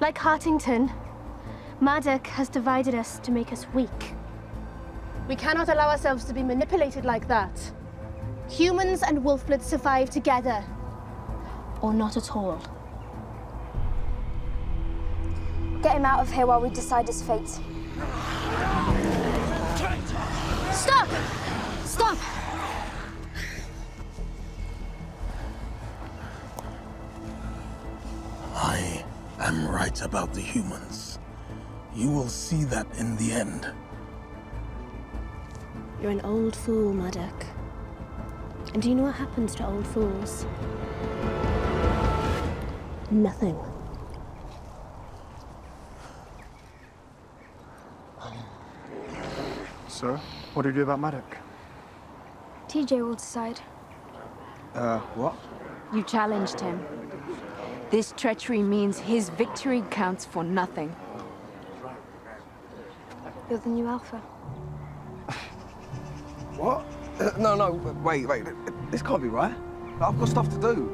Like Hartington, Maddock has divided us to make us weak. We cannot allow ourselves to be manipulated like that. Humans and Wolfblood survive together. Or not at all. Get him out of here while we decide his fate. Stop! Stop! I am right about the humans. You will see that in the end. You're an old fool, Maddock. And do you know what happens to old fools? Nothing. So, what do you do about Maddock? TJ will decide. What? You challenged him. This treachery means his victory counts for nothing. You're the new Alpha. What? No, wait. This can't be right. I've got stuff to do.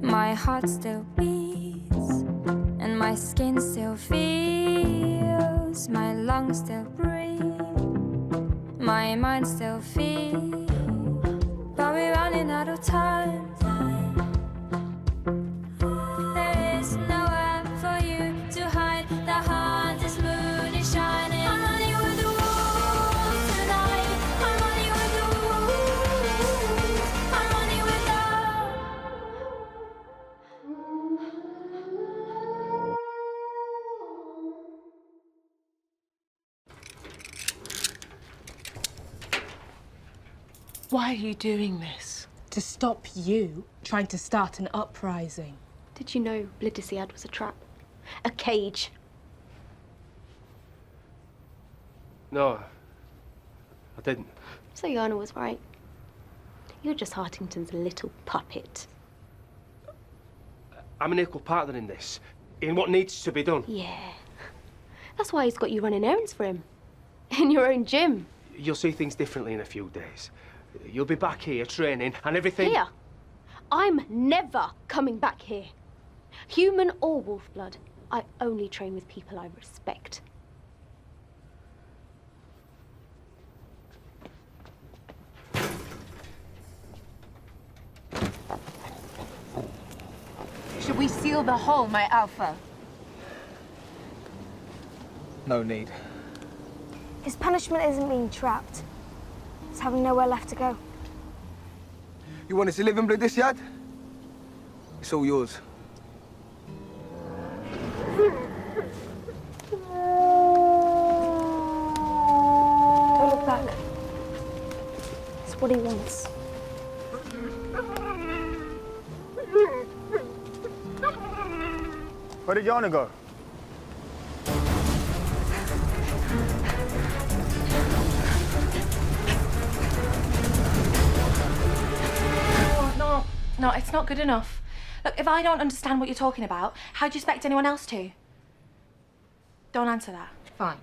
My heart still beats, and my skin still feels, my lungs still breathe, my mind still feels, but we're running out of time. There is nowhere for you to hide, the hardest moon is shining. I'm running with the wolves tonight, I'm running with the wolves, I'm running with the... Why are you doing this? To stop you trying to start an uprising. Did you know Blidisiad was a trap? A cage? No, I didn't. So Yana was right. You're just Hartington's little puppet. I'm an equal partner in this, in what needs to be done. Yeah. That's why he's got you running errands for him. In your own gym. You'll see things differently in a few days. You'll be back here training and everything. Here? I'm never coming back here. Human or Wolfblood, I only train with people I respect. Should we seal the hole, my Alpha? No need. His punishment isn't being trapped. It's having nowhere left to go. You want us to live in Blidisiad? It's all yours. Don't look back. It's what he wants. Where did Yana go? No, it's not good enough. Look, if I don't understand what you're talking about, how do you expect anyone else to? Don't answer that. Fine.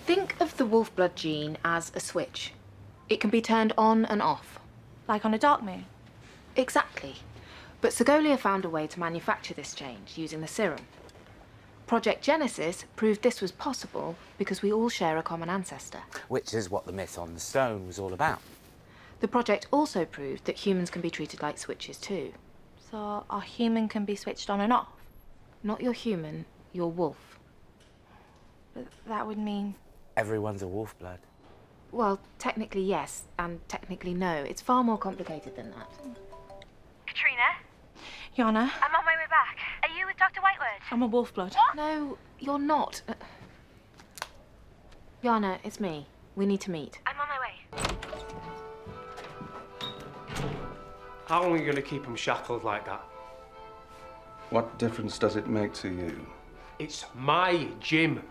Think of the Wolfblood gene as a switch. It can be turned on and off. Like on a dark moon? Exactly. But Segolia found a way to manufacture this change using the serum. Project Genesis proved this was possible because we all share a common ancestor. Which is what the myth on the stone was all about. The project also proved that humans can be treated like switches too. So our human can be switched on and off? Not your human, your wolf. But that would mean... Everyone's a Wolfblood. Well, technically yes, and technically no. It's far more complicated than that. Katrina? Yana? I'm on my way back. Are you with Dr. Whitewood? I'm a Wolfblood. What? No, you're not. Yana, it's me. We need to meet. I'm on my way. How long are you going to keep them shackled like that? What difference does it make to you? It's my gym.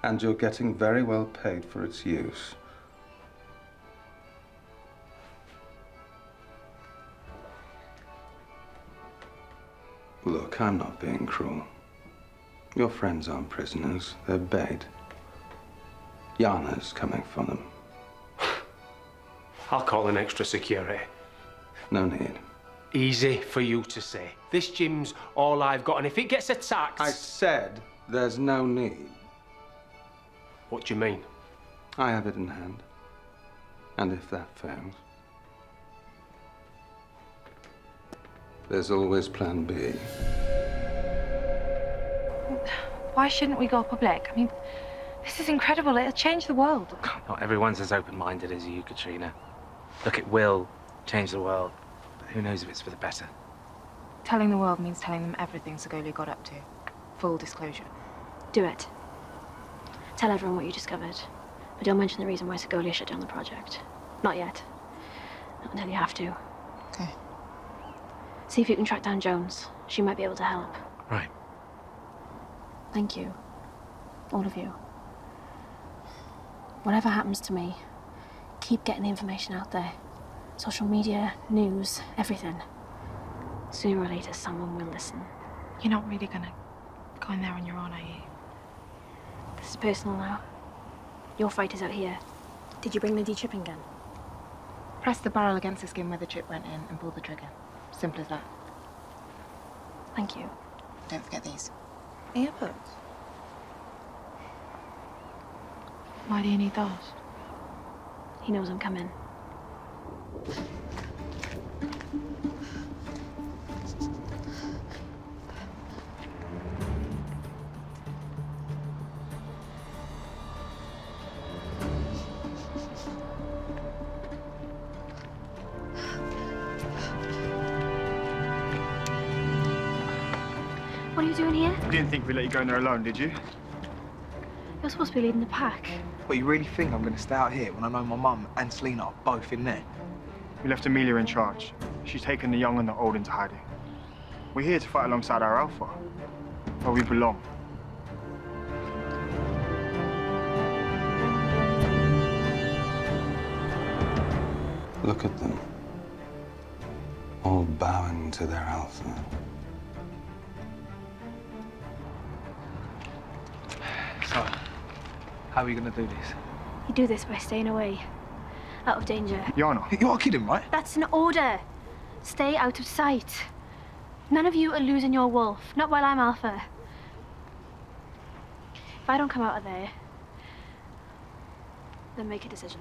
And you're getting very well paid for its use. Look, I'm not being cruel. Your friends aren't prisoners, they're bait. Yana's coming for them. I'll call in extra security. No need. Easy for you to say. This gym's all I've got, and if it gets attacked... I said there's no need. What do you mean? I have it in hand. And if that fails, there's always plan B. Why shouldn't we go public? I mean, this is incredible. It'll change the world. Not everyone's as open-minded as you, Katrina. Look, it will change the world, but who knows if it's for the better. Telling the world means telling them everything Segolia got up to. Full disclosure. Do it. Tell everyone what you discovered. But don't mention the reason why Segolia shut down the project. Not yet. Not until you have to. Okay. See if you can track down Jones. She might be able to help. Right. Thank you. All of you. Whatever happens to me, keep getting the information out there. Social media, news, everything. Sooner or later, someone will listen. You're not really gonna go in there on your own, are you? This is personal now. Your fight is out here. Did you bring the de-chipping gun? Press the barrel against the skin where the chip went in and pull the trigger. Simple as that. Thank you. Don't forget these. Earbuds? Why do you need those? He knows I'm coming. What are you doing here? You didn't think we'd let you go in there alone, did you? You're supposed to be leading the pack. But you really think I'm going to stay out here when I know my mum and Selena are both in there? We left Amelia in charge. She's taken the young and the old into hiding. We're here to fight alongside our alpha, where we belong. Look at them. All bowing to their alpha. So, how are we going to do this? You do this by staying away. Out of danger. Yana. You are kidding, right? That's an order. Stay out of sight. None of you are losing your wolf. Not while I'm alpha. If I don't come out of there, then make a decision.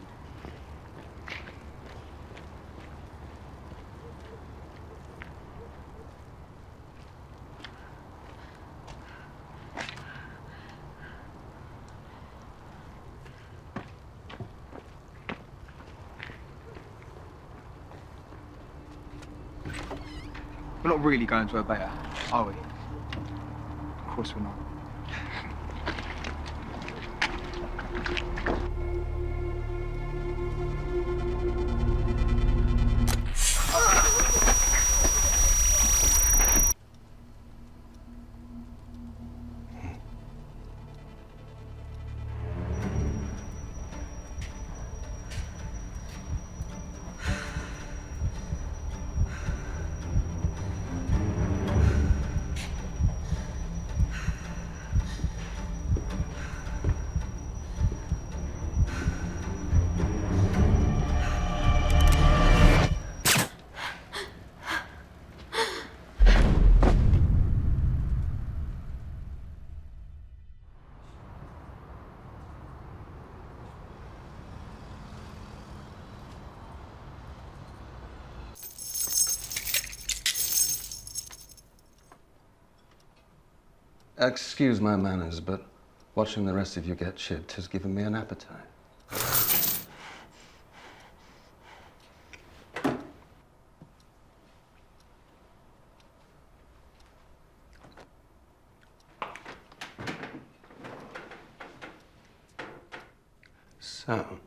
We're not really going to obey her, are we? Of course we're not. Excuse my manners, but watching the rest of you get chipped has given me an appetite. So,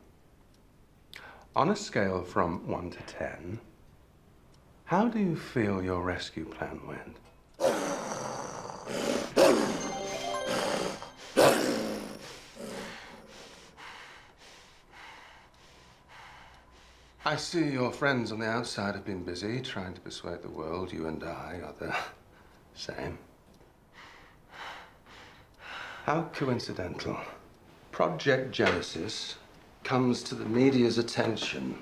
on a scale from 1 to 10, how do you feel your rescue plan went? I see your friends on the outside have been busy trying to persuade the world you and I are the same. How coincidental. Project Genesis comes to the media's attention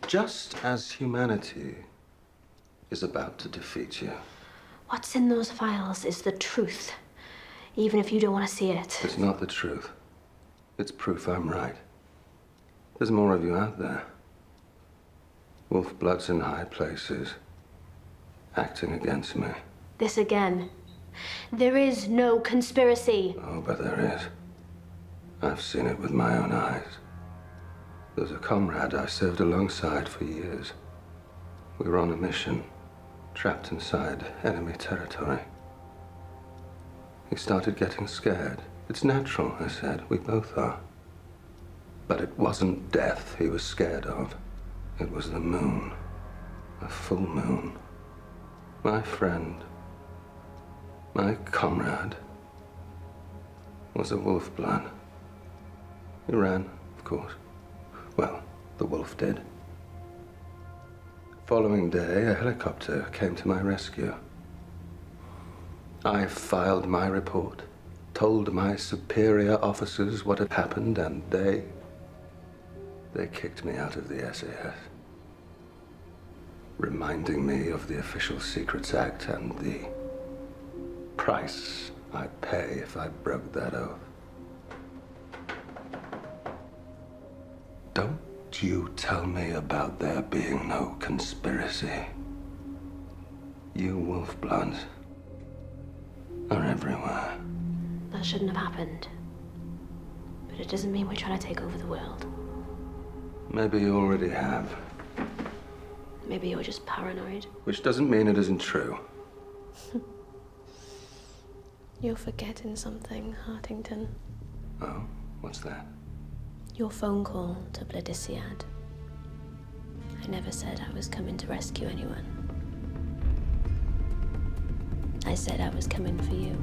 Just as humanity is about to defeat you. What's in those files is the truth, even if you don't want to see it. It's not the truth. It's proof I'm right. There's more of you out there. Wolf bloods in high places, acting against me. This again. There is no conspiracy. Oh, but there is. I've seen it with my own eyes. There's a comrade I served alongside for years. We were on a mission, trapped inside enemy territory. He started getting scared. It's natural, I said. We both are. But it wasn't death he was scared of. It was the moon. A full moon. My friend, my comrade, was a wolf blood. He ran, of course. Well, the wolf did. Following day, a helicopter came to my rescue. I filed my report, told my superior officers what had happened, and they kicked me out of the SAS. Reminding me of the Official Secrets Act and the price I'd pay if I broke that oath. Don't you tell me about there being no conspiracy. You wolf bloods are everywhere. That shouldn't have happened. But it doesn't mean we're trying to take over the world. Maybe you already have. Maybe you're just paranoid. Which doesn't mean it isn't true. You're forgetting something, Hartington. Oh, what's that? Your phone call to Bladisiad. I never said I was coming to rescue anyone. I said I was coming for you.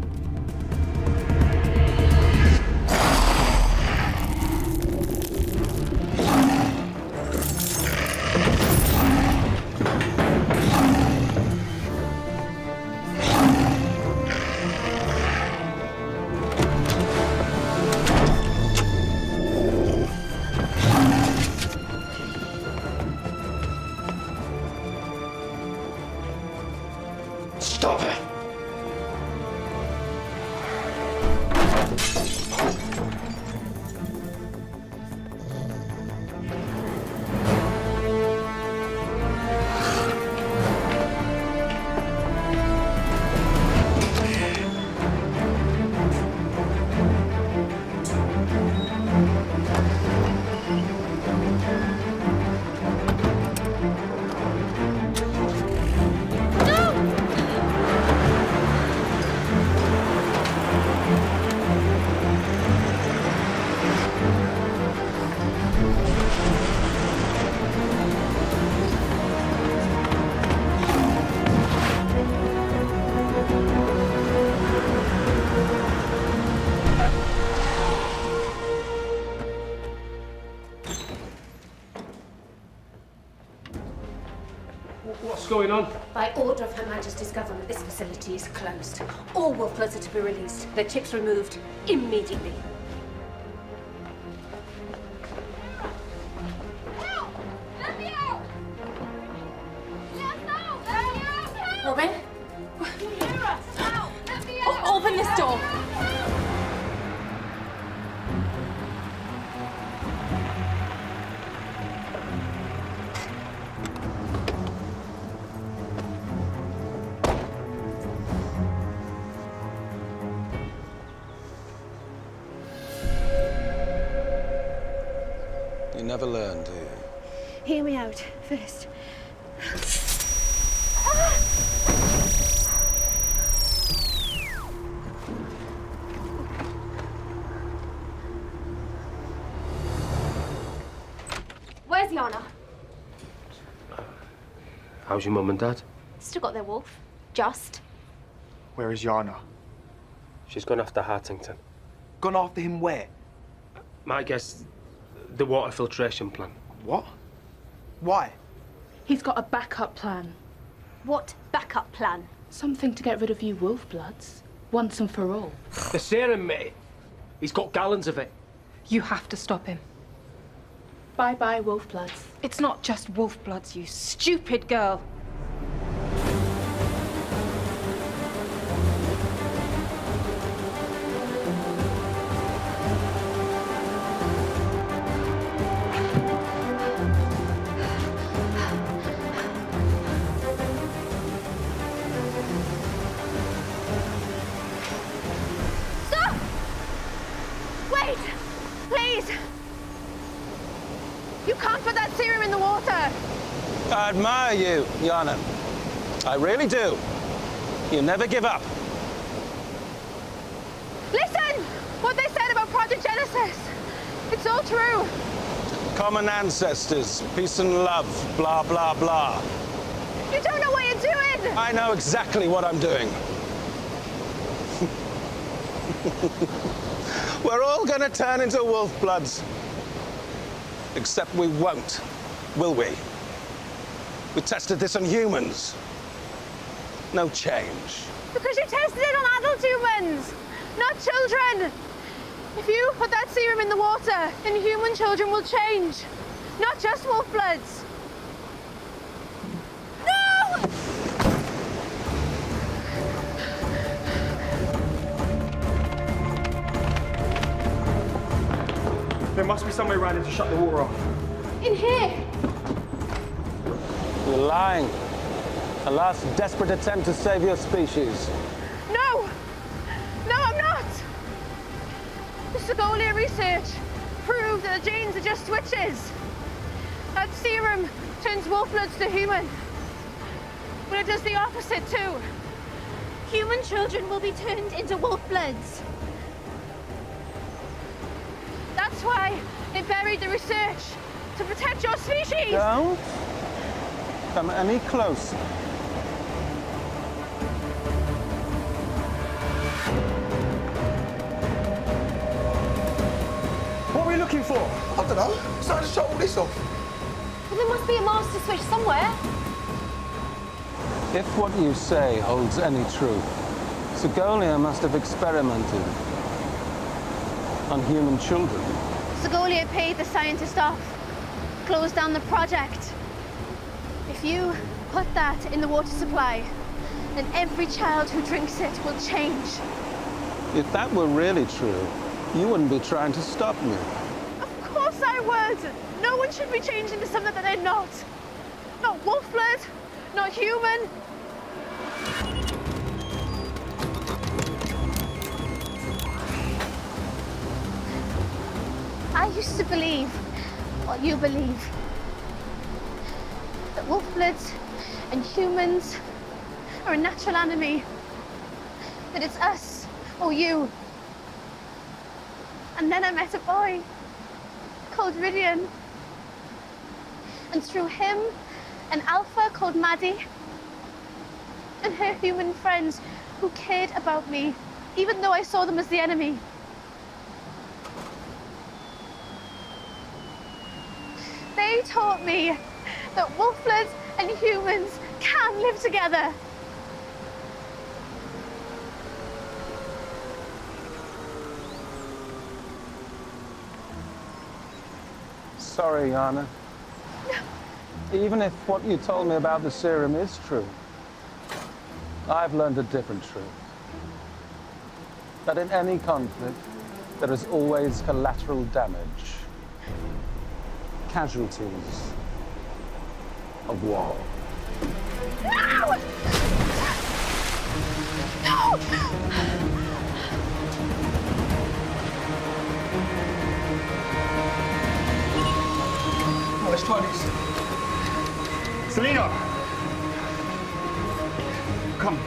Stop it! What's going on? By order of Her Majesty's government, this facility is closed. All wolfbloods are to be released. Their chips removed immediately. Robin? Open this door. You never learn, do you? Hear me out first. Where's Yana? How's your mum and dad? Still got their wolf. Just. Where is Yana? She's gone after Hartington. Gone after him where? My guess, the water filtration plant. What? Why? He's got a backup plan. What backup plan? Something to get rid of you wolf bloods, once and for all. The serum, mate. He's got gallons of it. You have to stop him. Bye-bye, wolf bloods. It's not just wolf bloods, you stupid girl. Stop! Wait! Please! You can't put that serum in the water! I admire you, Yana. I really do. You never give up. Listen! What they said about Project Genesis! It's all true! Common ancestors, peace and love, blah, blah, blah. You don't know what you're doing! I know exactly what I'm doing. We're all gonna turn into wolf bloods. Except we won't, will we? We tested this on humans. No change. Because you tested it on adult humans, not children! If you put that serum in the water, then human children will change, not just wolf bloods. No! There must be some way around it to shut the water off. In here! You're lying. A last desperate attempt to save your species. No! No, I'm not! The Segolia research proved that the genes are just switches. That serum turns wolf bloods to human. But it does the opposite too. Human children will be turned into wolf bloods. That's why they buried the research, to protect your species! Don't come any closer. What are we looking for? I don't know. Starting to shut all this off. Well, there must be a master switch somewhere. If what you say holds any truth, Segolia must have experimented on human children. Segolia paid the scientist off, closed down the project. If you put that in the water supply, then every child who drinks it will change. If that were really true, you wouldn't be trying to stop me. Of course I would! No one should be changed into something that they're not. Not wolf blood, not human. I used to believe what you believe. That wolf bloods and humans are a natural enemy. That it's us or you. And then I met a boy called Ridian. And through him, an alpha called Maddie, and her human friends who cared about me, even though I saw them as the enemy. They taught me that wolf bloods and humans can live together. Sorry, Yana. Even if what you told me about the serum is true, I've learned a different truth. That in any conflict, there is always collateral damage. Casualties of war. No! No! Come on, let's try this. Selena! Come.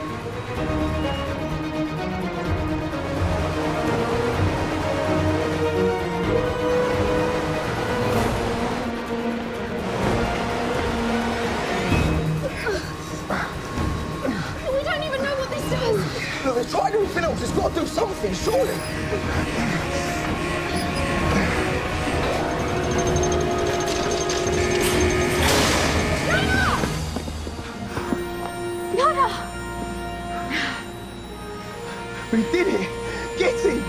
We don't even know what this does. Look, we've tried everything else. It's got to do something, surely. Yana! We did it! Get him!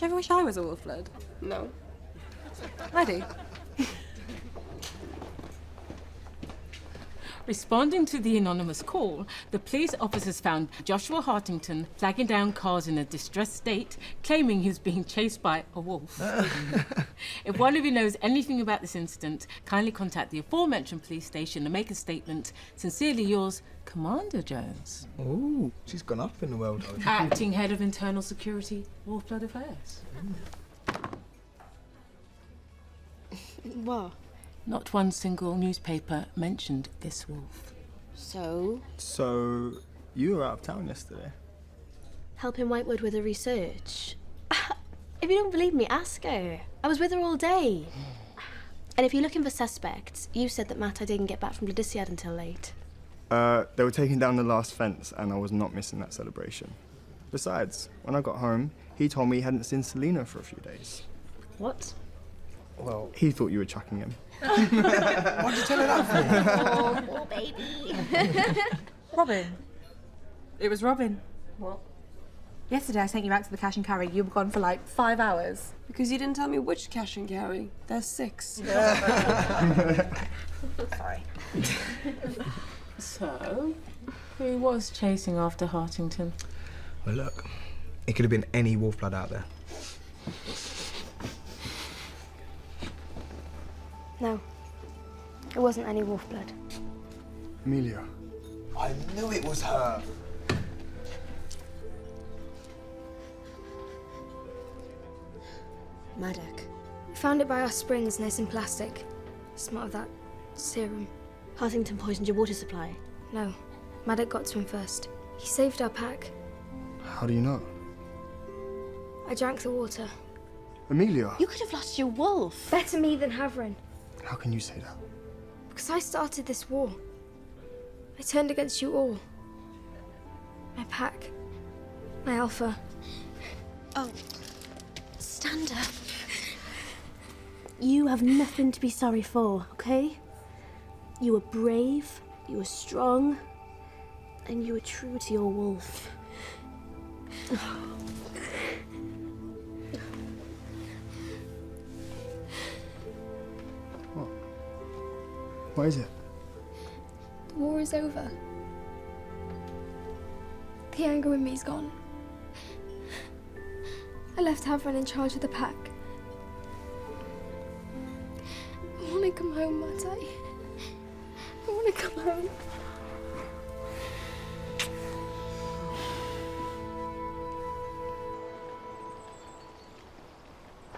you ever wish I was a wolf blood? No. I do. Responding to the anonymous call, the police officers found Joshua Hartington flagging down cars in a distressed state, claiming he was being chased by a wolf. If one of you knows anything about this incident, kindly contact the aforementioned police station and make a statement. Sincerely yours, Commander Jones. Ooh, she's gone up in the world. Acting Head of Internal Security, Wolf-Blood Affairs. What? Not one single newspaper mentioned this wolf. So? So, you were out of town yesterday? Helping Whitewood with her research. If you don't believe me, ask her. I was with her all day. And if you're looking for suspects, you said that Mata didn't get back from Bladisiad until late. They were taking down the last fence, and I was not missing that celebration. Besides, when I got home, he told me he hadn't seen Selena for a few days. What? Well, he thought you were chucking him. Why'd you tell her that for? Oh, poor baby. Robin. It was Robin. What? Yesterday I sent you out to the cash and carry. You were gone for like 5 hours. Because you didn't tell me which cash and carry. There's 6. Sorry. So, who was chasing after Hartington? Well, look, it could have been any wolf blood out there. No, it wasn't any wolf blood. Amelia. I knew it was her. Maddock. We found it by our springs, nice and plastic. Smell of that serum. Hartington poisoned your water supply? No, Maddock got to him first. He saved our pack. How do you know? I drank the water. Amelia. You could have lost your wolf. Better me than Havrin. How can you say that? Because I started this war. I turned against you all. My pack. My alpha. Oh. Stand up. You have nothing to be sorry for, okay? You were brave, you were strong, and you were true to your wolf. What? What is it? The war is over. The anger in me's gone. I left Havrin in charge of the pack. I want to come home, Matai. I want to come home.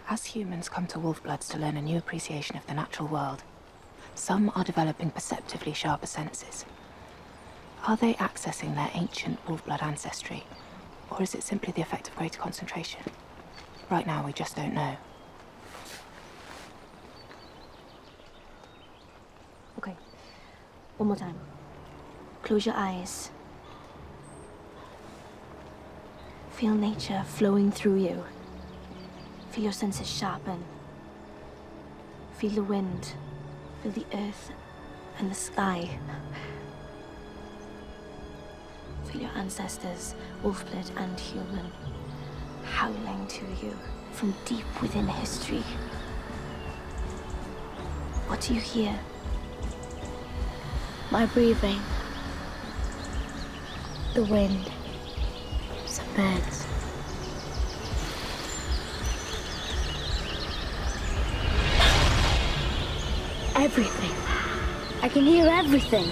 As humans come to Wolf-Bloods to learn a new appreciation of the natural world, some are developing perceptively sharper senses. Are they accessing their ancient Wolf-Blood ancestry, or is it simply the effect of greater concentration? Right now, we just don't know. Okay. One more time. Close your eyes. Feel nature flowing through you. Feel your senses sharpen. Feel the wind. Feel the earth and the sky. Feel your ancestors, Wolf-Blood and human, howling to you from deep within history. What do you hear? My breathing. The wind. Some birds. Everything. I can hear everything.